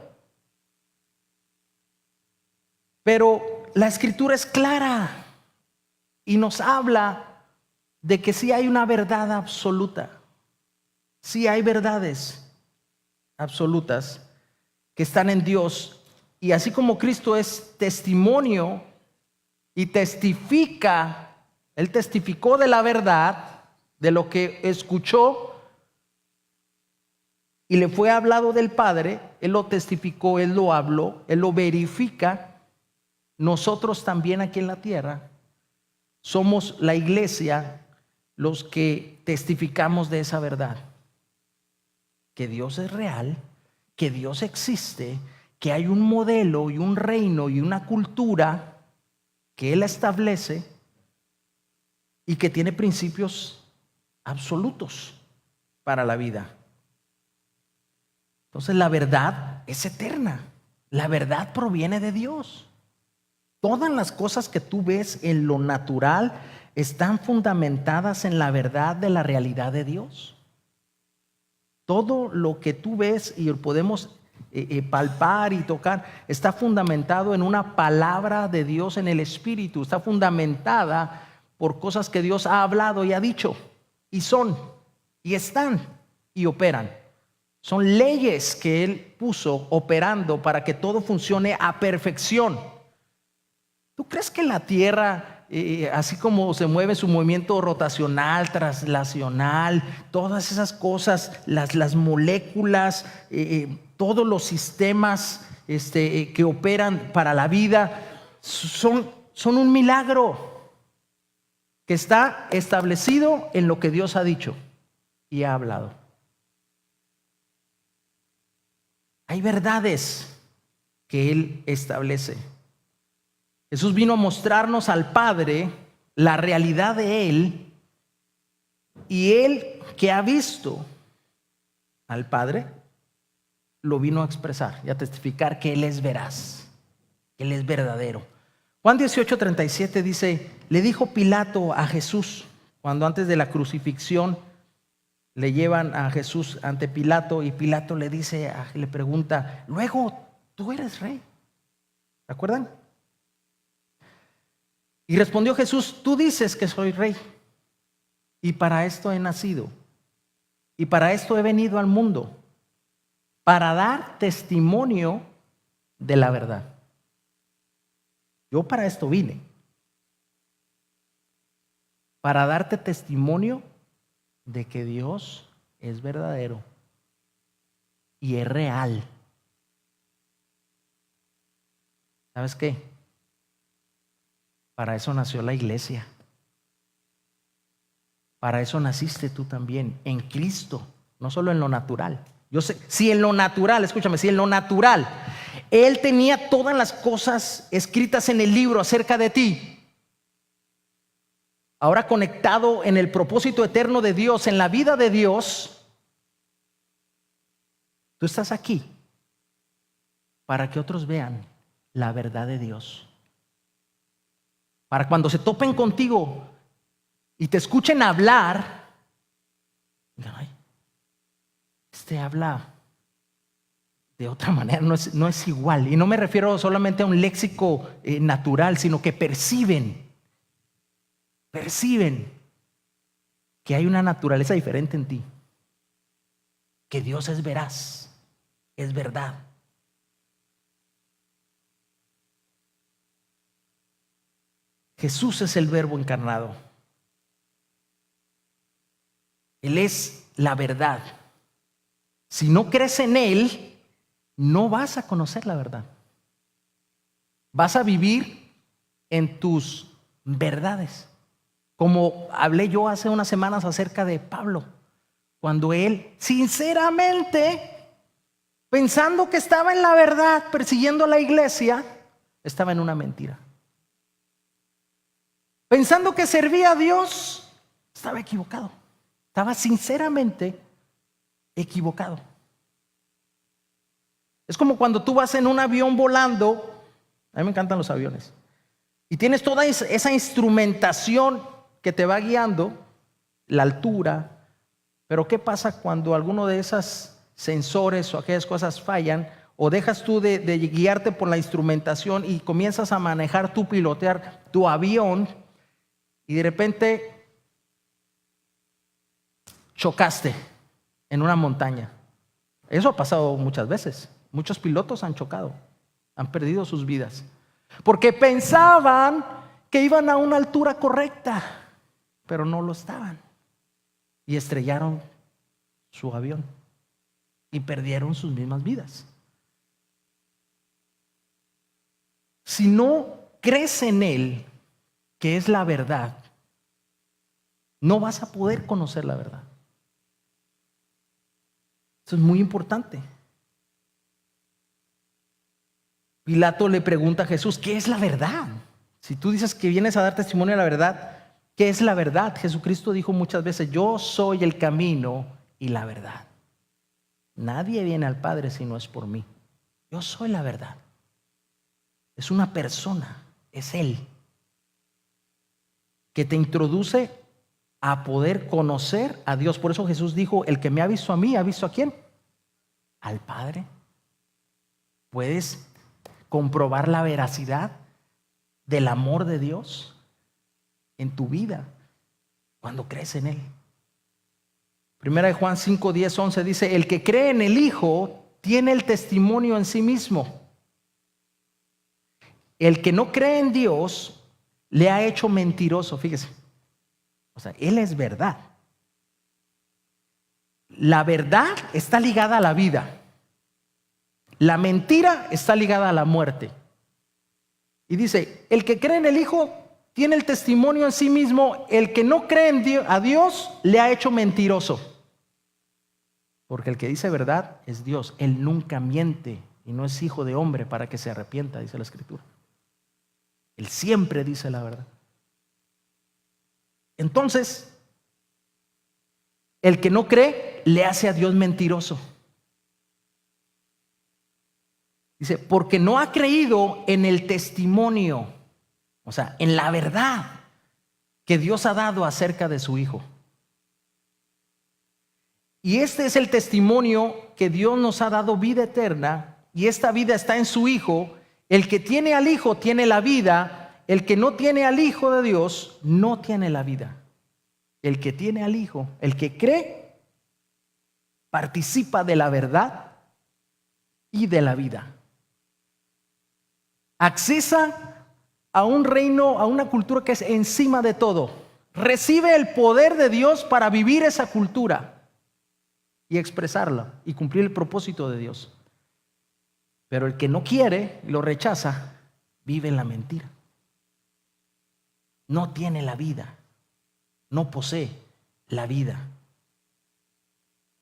Pero la Escritura es clara y nos habla de que sí hay una verdad absoluta. Sí hay verdades absolutas que están en Dios. Y así como Cristo es testimonio y testifica, Él testificó de la verdad, de lo que escuchó y le fue hablado del Padre, Él lo testificó, Él lo habló, Él lo verifica. Nosotros también aquí en la tierra somos la iglesia los que testificamos de esa verdad. Que Dios es real, que Dios existe, que hay un modelo y un reino y una cultura que Él establece y que tiene principios absolutos para la vida. Entonces la verdad es eterna, la verdad proviene de Dios. Todas las cosas que tú ves en lo natural están fundamentadas en la verdad de la realidad de Dios. Todo lo que tú ves y podemos palpar y tocar está fundamentado en una palabra de Dios en el Espíritu. Está fundamentada por cosas que Dios ha hablado y ha dicho. Y son, y están, y operan. Son leyes que Él puso operando para que todo funcione a perfección. ¿Tú crees que la Tierra, así como se mueve su movimiento rotacional, traslacional, todas esas cosas, las moléculas, todos los sistemas que operan para la vida, son un milagro que está establecido en lo que Dios ha dicho y ha hablado? Hay verdades que Él establece. Jesús vino a mostrarnos al Padre la realidad de Él, y Él que ha visto al Padre lo vino a expresar y a testificar que Él es veraz, que Él es verdadero. Juan 18:37 dice, le dijo Pilato a Jesús, cuando antes de la crucifixión le llevan a Jesús ante Pilato, y Pilato le dice, le pregunta, luego tú eres rey. ¿Se acuerdan? Y respondió Jesús, tú dices que soy rey, y para esto he nacido, y para esto he venido al mundo, para dar testimonio de la verdad. Yo para esto vine, para darte testimonio de que Dios es verdadero y es real. ¿Sabes qué? Para eso nació la iglesia. Para eso naciste tú también, en Cristo, no solo en lo natural. Yo sé, si en lo natural, escúchame, si en lo natural Él tenía todas las cosas escritas en el libro acerca de ti, ahora conectado en el propósito eterno de Dios, en la vida de Dios, tú estás aquí para que otros vean la verdad de Dios. Para cuando se topen contigo y te escuchen hablar, ay, habla de otra manera, no es igual. Y no me refiero solamente a un léxico natural, sino que perciben que hay una naturaleza diferente en ti, que Dios es veraz, es verdad. Jesús es el Verbo encarnado. Él es la verdad. Si no crees en Él, no vas a conocer la verdad. Vas a vivir en tus verdades. Como hablé yo hace unas semanas acerca de Pablo, cuando él sinceramente, pensando que estaba en la verdad, persiguiendo a la iglesia, estaba en una mentira. Pensando que servía a Dios, estaba equivocado. Estaba sinceramente equivocado. Es como cuando tú vas en un avión volando. A mí me encantan los aviones. Y tienes toda esa instrumentación que te va guiando, la altura. Pero ¿qué pasa cuando alguno de esos sensores o aquellas cosas fallan? O dejas tú de guiarte por la instrumentación y comienzas a manejar, tú pilotear tu avión, y de repente chocaste en una montaña. Eso ha pasado muchas veces. Muchos pilotos han chocado, han perdido sus vidas, porque pensaban que iban a una altura correcta, pero no lo estaban. Y estrellaron su avión y perdieron sus mismas vidas. Si no crees en Él, que es la verdad, no vas a poder conocer la verdad. Eso es muy importante. Pilato le pregunta a Jesús, ¿qué es la verdad? Si tú dices que vienes a dar testimonio de la verdad, ¿qué es la verdad? Jesucristo dijo muchas veces, yo soy el camino y la verdad. Nadie viene al Padre si no es por mí. Yo soy la verdad. Es una persona, es Él, que te introduce a poder conocer a Dios. Por eso Jesús dijo, el que me ha visto a mí, ¿ha visto a quién? Al Padre. Puedes comprobar la veracidad del amor de Dios en tu vida cuando crees en Él. Primera de Juan 5, 10, 11 dice, el que cree en el Hijo tiene el testimonio en sí mismo. El que no cree en Dios le ha hecho mentiroso. Fíjese, o sea, Él es verdad. La verdad está ligada a la vida. La mentira está ligada a la muerte. Y dice, el que cree en el Hijo tiene el testimonio en sí mismo. El que no cree en a Dios le ha hecho mentiroso. Porque el que dice verdad es Dios. Él nunca miente y no es hijo de hombre para que se arrepienta, dice la Escritura. Él siempre dice la verdad. Entonces, el que no cree le hace a Dios mentiroso. Dice, porque no ha creído en el testimonio, o sea, en la verdad que Dios ha dado acerca de su Hijo. Y este es el testimonio que Dios nos ha dado, vida eterna, y esta vida está en su Hijo. El que tiene al Hijo tiene la vida, el que no tiene al Hijo de Dios no tiene la vida. El que tiene al Hijo, el que cree, participa de la verdad y de la vida. Accesa a un reino, a una cultura que es encima de todo. Recibe el poder de Dios para vivir esa cultura y expresarla y cumplir el propósito de Dios. Pero el que no quiere y lo rechaza, vive en la mentira. No tiene la vida, no posee la vida.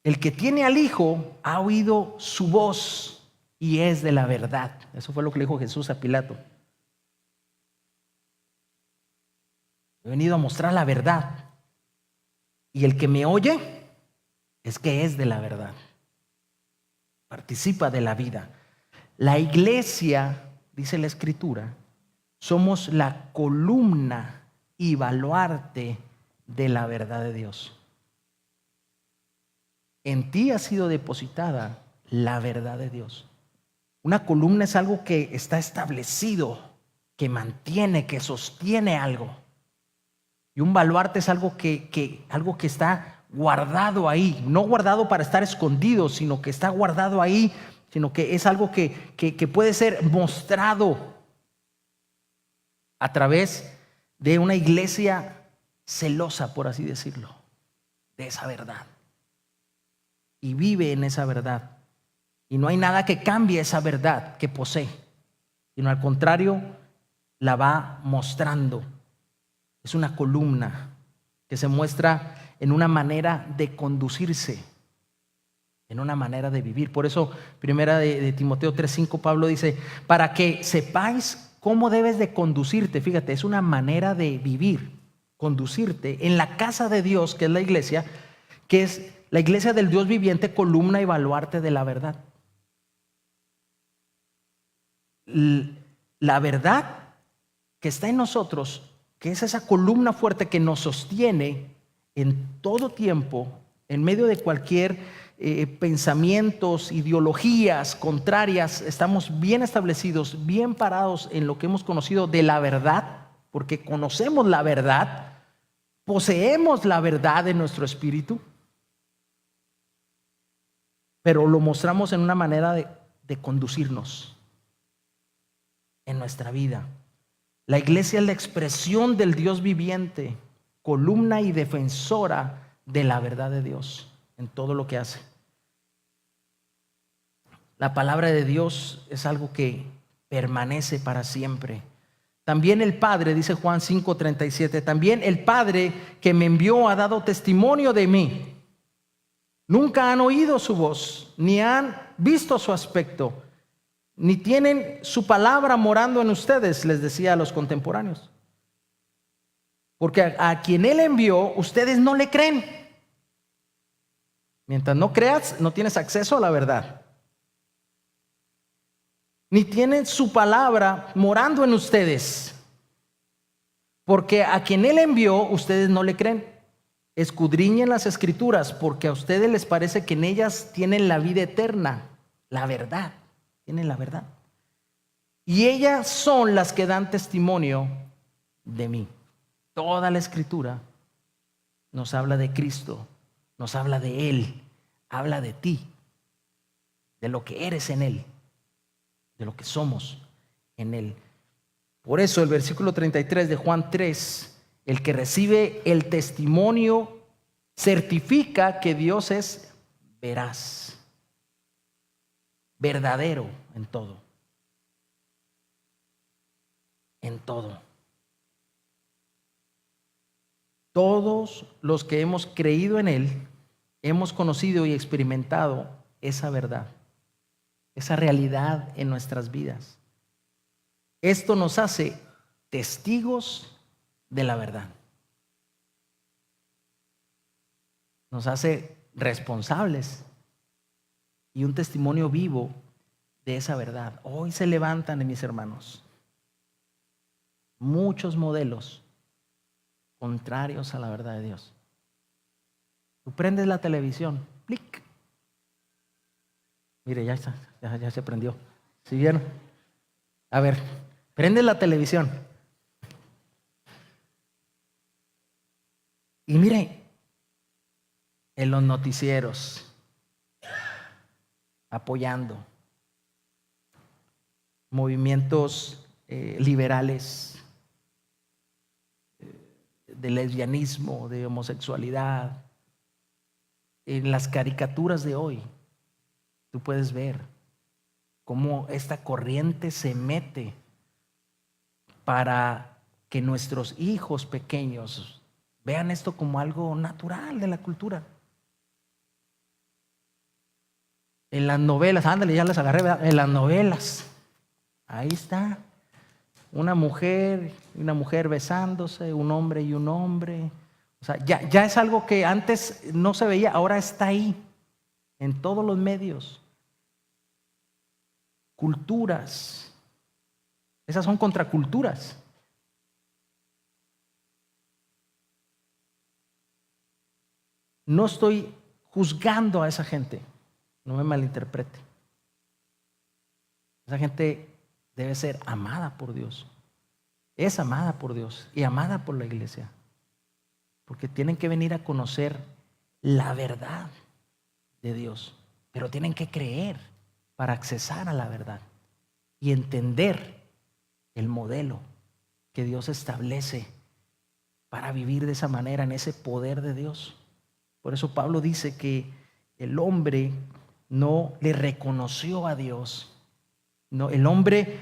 El que tiene al Hijo ha oído su voz y es de la verdad. Eso fue lo que le dijo Jesús a Pilato. He venido a mostrar la verdad. Y el que me oye es que es de la verdad. Participa de la vida. La iglesia, dice la Escritura, somos la columna y baluarte de la verdad de Dios. En ti ha sido depositada la verdad de Dios. Una columna es algo que está establecido, que mantiene, que sostiene algo. Y un baluarte es algo que está guardado ahí, no guardado para estar escondido, sino que está guardado ahí, sino que es algo que puede ser mostrado a través de una iglesia celosa, por así decirlo, de esa verdad. y vive en esa verdad. Y no hay nada que cambie esa verdad que posee, sino al contrario, la va mostrando. Es una columna que se muestra en una manera de conducirse, en una manera de vivir. Por eso, primera de Timoteo 3:5, Pablo dice, para que sepáis cómo debes de conducirte. Fíjate, es una manera de vivir, conducirte en la casa de Dios, que es la iglesia, que es la iglesia del Dios viviente, columna y baluarte de la verdad. La verdad que está en nosotros, que es esa columna fuerte que nos sostiene en todo tiempo, en medio de cualquier pensamientos, ideologías contrarias, estamos bien establecidos, bien parados en lo que hemos conocido de la verdad, porque conocemos la verdad, poseemos la verdad en nuestro espíritu, pero lo mostramos en una manera de conducirnos en nuestra vida. La iglesia es la expresión del Dios viviente, columna y defensora de la verdad de Dios en todo lo que hace. La palabra de Dios es algo que permanece para siempre. También el Padre, dice Juan 5:37, también el Padre que me envió ha dado testimonio de mí. Nunca han oído su voz, ni han visto su aspecto, ni tienen su palabra morando en ustedes, les decía a los contemporáneos. Porque a quien Él envió, ustedes no le creen. Mientras no creas, no tienes acceso a la verdad. Ni tienen su palabra morando en ustedes. Porque a quien Él envió, ustedes no le creen. Escudriñen las Escrituras, porque a ustedes les parece que en ellas tienen la vida eterna, la verdad. Tienen la verdad. Y ellas son las que dan testimonio de mí. Toda la Escritura nos habla de Cristo, nos habla de Él, habla de ti, de lo que eres en Él, de lo que somos en Él. Por eso el versículo 33 de Juan 3, el que recibe el testimonio certifica que Dios es veraz, verdadero en todo. En todo. Todos los que hemos creído en Él, hemos conocido y experimentado esa verdad, esa realidad en nuestras vidas. Esto nos hace testigos de la verdad. Nos hace responsables y un testimonio vivo de esa verdad. Hoy se levantan, mis hermanos, muchos modelos contrarios a la verdad de Dios. Tú prendes la televisión, ¡plic! Mire, ya está, ya se prendió. ¿Sí vieron? A ver, prende la televisión. Y mire, en los noticieros, apoyando movimientos liberales, de lesbianismo, de homosexualidad. En las caricaturas de hoy, tú puedes ver cómo esta corriente se mete para que nuestros hijos pequeños vean esto como algo natural de la cultura. En las novelas, ándale, ya las agarré, ¿verdad? En las novelas, ahí está, una mujer besándose, un hombre y un hombre. O sea, ya es algo que antes no se veía, ahora está ahí, en todos los medios. Culturas, esas son contraculturas. No estoy juzgando a esa gente, no me malinterprete. Esa gente debe ser amada por Dios, es amada por Dios y amada por la iglesia, porque tienen que venir a conocer la verdad de Dios, pero tienen que creer para accesar a la verdad y entender el modelo que Dios establece para vivir de esa manera, en ese poder de Dios. Por eso Pablo dice que el hombre no le reconoció a Dios. No, el hombre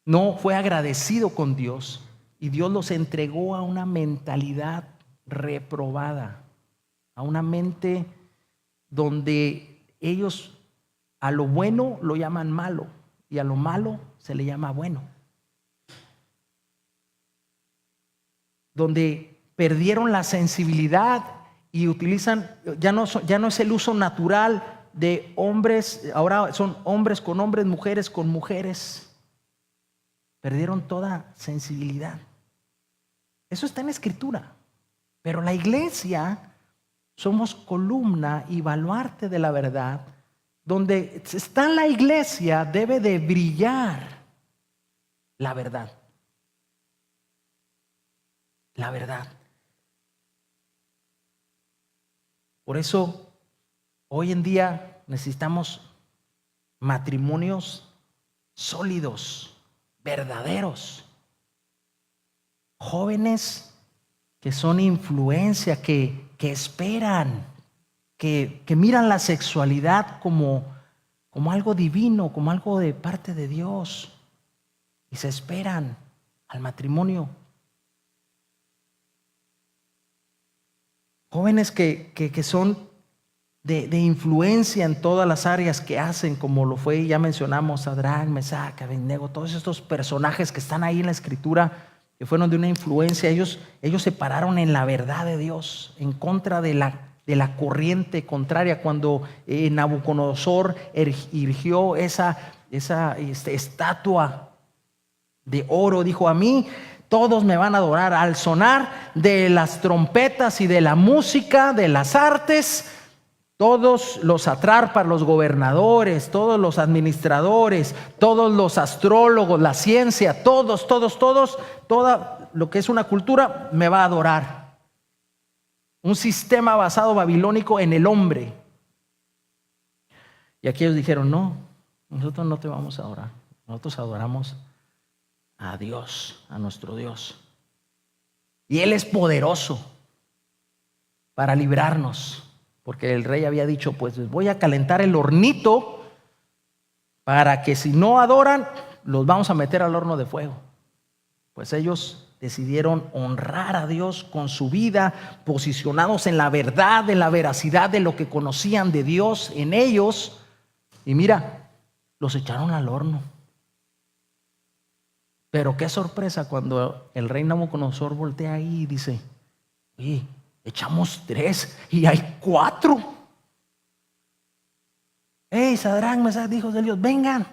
no fue agradecido con Dios y Dios los entregó a una mentalidad reprobada, a una mente donde ellos a lo bueno lo llaman malo y a lo malo se le llama bueno. Donde perdieron la sensibilidad y utilizan, ya no es el uso natural de hombres, ahora son hombres con hombres, mujeres con mujeres. Perdieron toda sensibilidad. Eso está en la Escritura. Pero la iglesia somos columna y baluarte de la verdad. Donde está la iglesia debe de brillar la verdad. La verdad. Por eso hoy en día necesitamos matrimonios sólidos, verdaderos, jóvenes que son influencia, que esperan, que miran la sexualidad como algo divino, como algo de parte de Dios, y se esperan al matrimonio. Jóvenes que son de influencia en todas las áreas que hacen, como lo fue, ya mencionamos, Sadrach, Mesach, Abednego, todos estos personajes que están ahí en la Escritura, que fueron de una influencia. Ellos se pararon en la verdad de Dios, en contra de la corriente contraria. Cuando Nabucodonosor erigió esa estatua de oro, dijo: a mí todos me van a adorar. Al sonar de las trompetas y de la música, de las artes, todos los satrapas, los gobernadores, todos los administradores, todos los astrólogos, la ciencia, todos, toda lo que es una cultura me va a adorar. Un sistema basado babilónico en el hombre. Y aquellos dijeron: no, nosotros no te vamos a adorar, nosotros adoramos a Dios, a nuestro Dios. Y Él es poderoso para librarnos. Porque el rey había dicho: pues les voy a calentar el hornito para que si no adoran, los vamos a meter al horno de fuego. Pues ellos decidieron honrar a Dios con su vida, posicionados en la verdad, en la veracidad de lo que conocían de Dios en ellos. Y mira, los echaron al horno. Pero qué sorpresa cuando el rey Nabucodonosor voltea ahí y dice: oye, echamos 3 y hay 4. Hey, Sadrach, Mesach, hijos de Dios, vengan.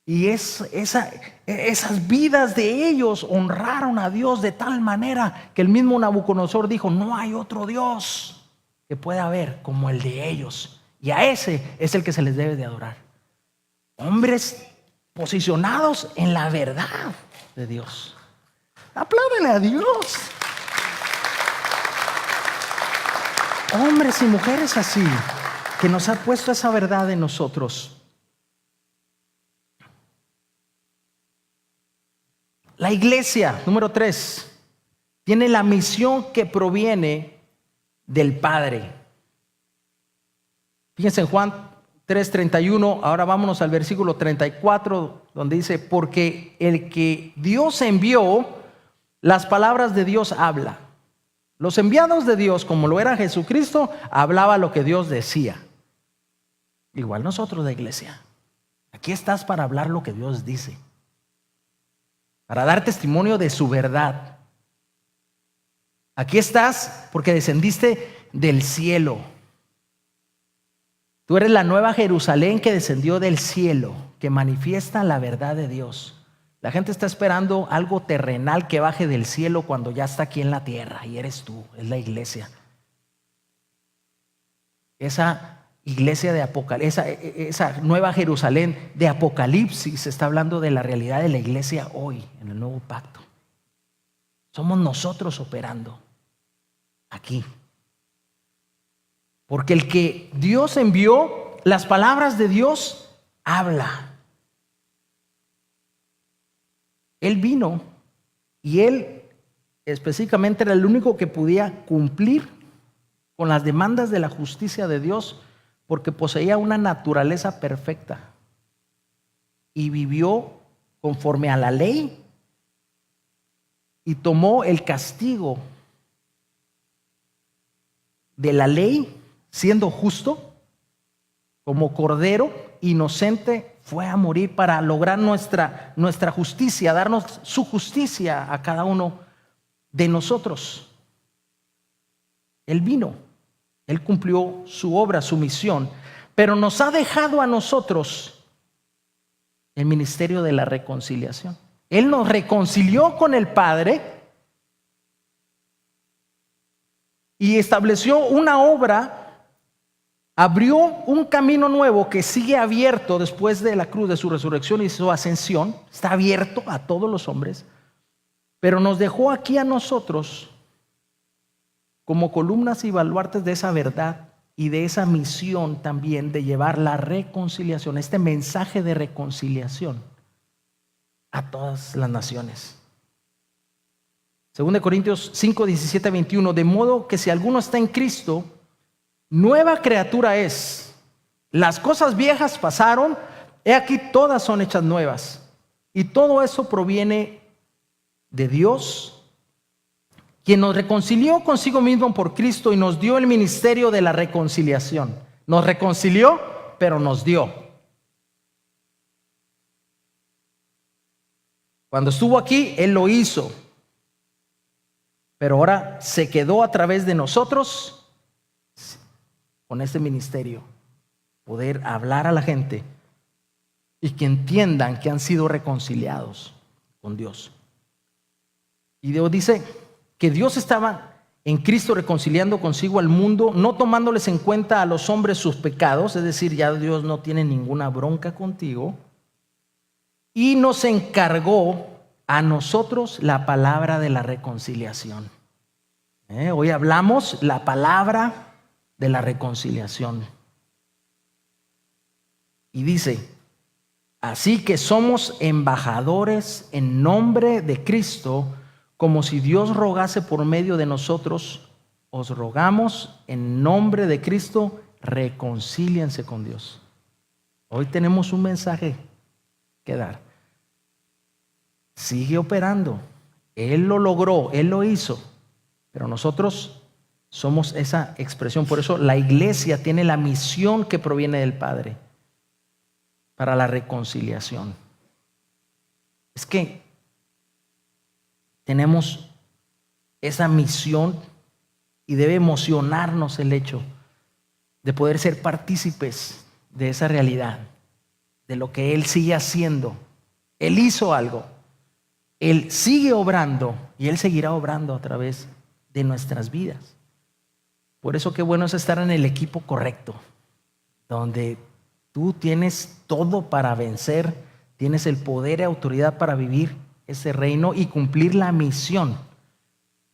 Y esas vidas de ellos honraron a Dios de tal manera que el mismo Nabucodonosor dijo: no hay otro Dios que pueda haber como el de ellos. Y a ese es el que se les debe de adorar. Hombres posicionados en la verdad de Dios. Apláudele a Dios. Hombres y mujeres así, que nos ha puesto esa verdad en nosotros. La iglesia, número 3, tiene la misión que proviene del Padre. Fíjense en Juan 3:31, ahora vámonos al versículo 34, donde dice: porque el que Dios envió, las palabras de Dios habla. Los enviados de Dios, como lo era Jesucristo, hablaba lo que Dios decía. Igual nosotros, la iglesia, aquí estás para hablar lo que Dios dice, para dar testimonio de su verdad. Aquí estás porque descendiste del cielo. Tú eres la nueva Jerusalén que descendió del cielo, que manifiesta la verdad de Dios. La gente está esperando algo terrenal que baje del cielo cuando ya está aquí en la tierra, y eres tú, es la iglesia. Esa iglesia de Apocalipsis, esa nueva Jerusalén de Apocalipsis está hablando de la realidad de la iglesia hoy, en el nuevo pacto. Somos nosotros operando aquí. Porque el que Dios envió, las palabras de Dios habla. Él vino y Él específicamente era el único que podía cumplir con las demandas de la justicia de Dios, porque poseía una naturaleza perfecta y vivió conforme a la ley y tomó el castigo de la ley, siendo justo, como cordero inocente, fue a morir para lograr nuestra justicia, darnos su justicia a cada uno de nosotros. Él vino, Él cumplió su obra, su misión, pero nos ha dejado a nosotros el ministerio de la reconciliación. Él nos reconcilió con el Padre y estableció una obra. Abrió un camino nuevo que sigue abierto después de la cruz, de su resurrección y su ascensión. Está abierto a todos los hombres, pero nos dejó aquí a nosotros como columnas y baluartes de esa verdad y de esa misión también de llevar la reconciliación, este mensaje de reconciliación a todas las naciones. 2 Corintios 5, 17, 21, de modo que si alguno está en Cristo, nueva criatura es. Las cosas viejas pasaron, he aquí todas son hechas nuevas. Y todo eso proviene de Dios, quien nos reconcilió consigo mismo por Cristo y nos dio el ministerio de la reconciliación. Nos reconcilió, pero nos dio. Cuando estuvo aquí, Él lo hizo. Pero ahora se quedó a través de nosotros con este ministerio, poder hablar a la gente y que entiendan que han sido reconciliados con Dios. Y Dios dice que Dios estaba en Cristo reconciliando consigo al mundo, no tomándoles en cuenta a los hombres sus pecados, es decir, ya Dios no tiene ninguna bronca contigo, y nos encargó a nosotros la palabra de la reconciliación. Hoy hablamos la palabra de la reconciliación. Y dice, así que somos embajadores en nombre de Cristo, como si Dios rogase por medio de nosotros, os rogamos en nombre de Cristo, reconcíliense con Dios. Hoy tenemos un mensaje que dar. Sigue operando. Él lo logró, Él lo hizo, pero nosotros somos esa expresión. Por eso la iglesia tiene la misión que proviene del Padre para la reconciliación. Es que tenemos esa misión y debe emocionarnos el hecho de poder ser partícipes de esa realidad, de lo que Él sigue haciendo. Él hizo algo, Él sigue obrando y Él seguirá obrando a través de nuestras vidas. Por eso qué bueno es estar en el equipo correcto, donde tú tienes todo para vencer, tienes el poder y autoridad para vivir ese reino y cumplir la misión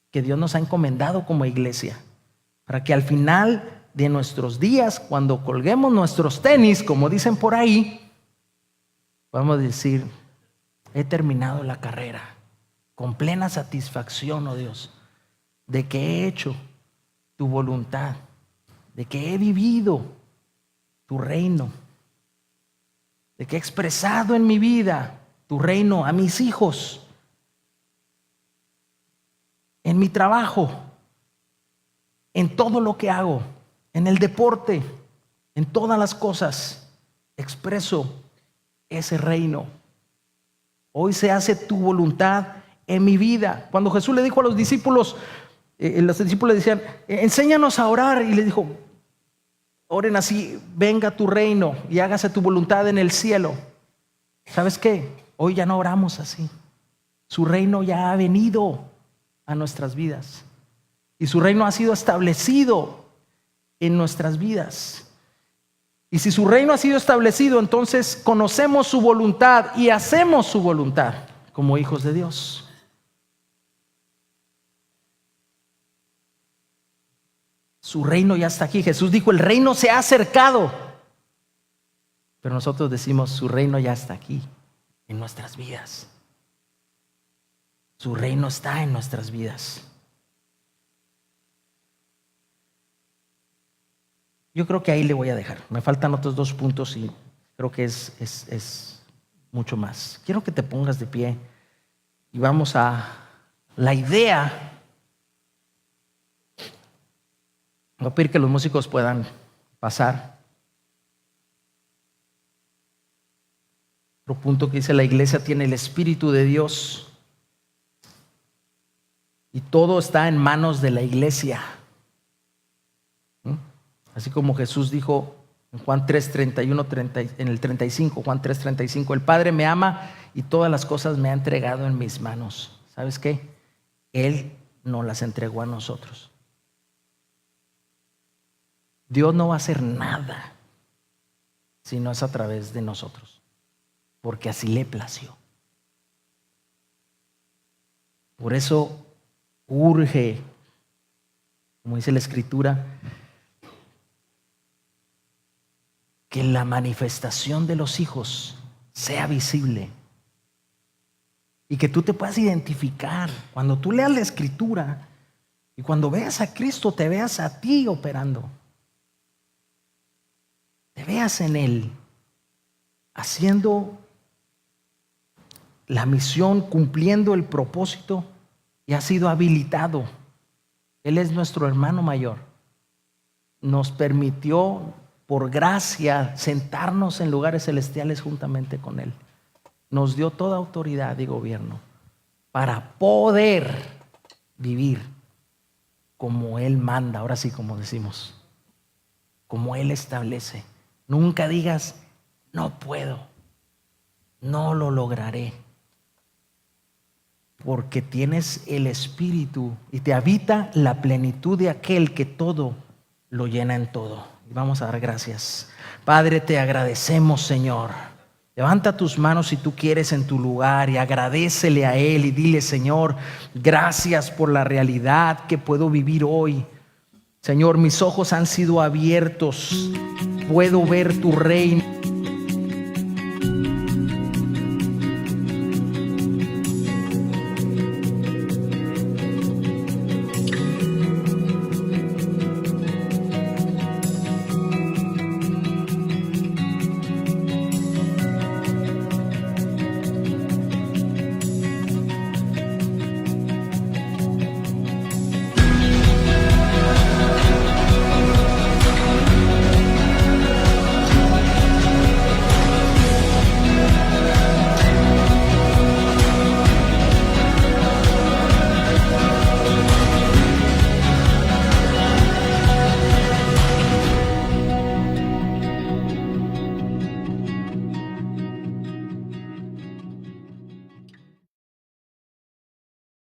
que Dios nos ha encomendado como iglesia, para que al final de nuestros días, cuando colguemos nuestros tenis, como dicen por ahí, podamos decir, he terminado la carrera con plena satisfacción, oh Dios, de que he hecho tu voluntad, de que he vivido tu reino, de que he expresado en mi vida tu reino a mis hijos, en mi trabajo, en todo lo que hago, en el deporte, en todas las cosas, expreso ese reino. Hoy se hace tu voluntad en mi vida. Cuando Jesús le dijo a los discípulos le decían, enséñanos a orar, y le dijo, oren así, venga tu reino y hágase tu voluntad en el cielo. ¿Sabes qué? Hoy ya no oramos así. Su reino ya ha venido a nuestras vidas y su reino ha sido establecido en nuestras vidas. Y si su reino ha sido establecido, entonces conocemos su voluntad y hacemos su voluntad como hijos de Dios. Su reino ya está aquí. Jesús dijo, el reino se ha acercado. Pero nosotros decimos, su reino ya está aquí, en nuestras vidas. Su reino está en nuestras vidas. yo creo que ahí le voy a dejar. Me faltan otros 2 puntos y creo que es mucho más. Quiero que te pongas de pie y vamos a la idea. Voy a pedir que los músicos puedan pasar. Otro punto que dice: la iglesia tiene el Espíritu de Dios y todo está en manos de la iglesia. Así como Jesús dijo en Juan 3:31, en el 35, Juan 3:35, el Padre me ama y todas las cosas me ha entregado en mis manos. ¿Sabes qué? Él nos las entregó a nosotros. Dios no va a hacer nada si no es a través de nosotros, porque así le plació. Por eso urge, como dice la Escritura, que la manifestación de los hijos sea visible y que tú te puedas identificar. Cuando tú leas la Escritura y cuando veas a Cristo, te veas a ti operando. Te veas en Él haciendo la misión, cumpliendo el propósito, y ha sido habilitado. Él es nuestro hermano mayor. Nos permitió por gracia sentarnos en lugares celestiales juntamente con Él. Nos dio toda autoridad y gobierno para poder vivir como Él manda. Ahora sí, como decimos, como Él establece. Nunca digas: no puedo, no lo lograré, porque tienes el Espíritu y te habita la plenitud de aquel que todo lo llena en todo. Y vamos a dar gracias. Padre, te agradecemos, Señor. Levanta tus manos si tú quieres en tu lugar y agradécele a Él y dile: Señor, gracias por la realidad que puedo vivir hoy. Señor, mis ojos han sido abiertos. Puedo ver tu reino.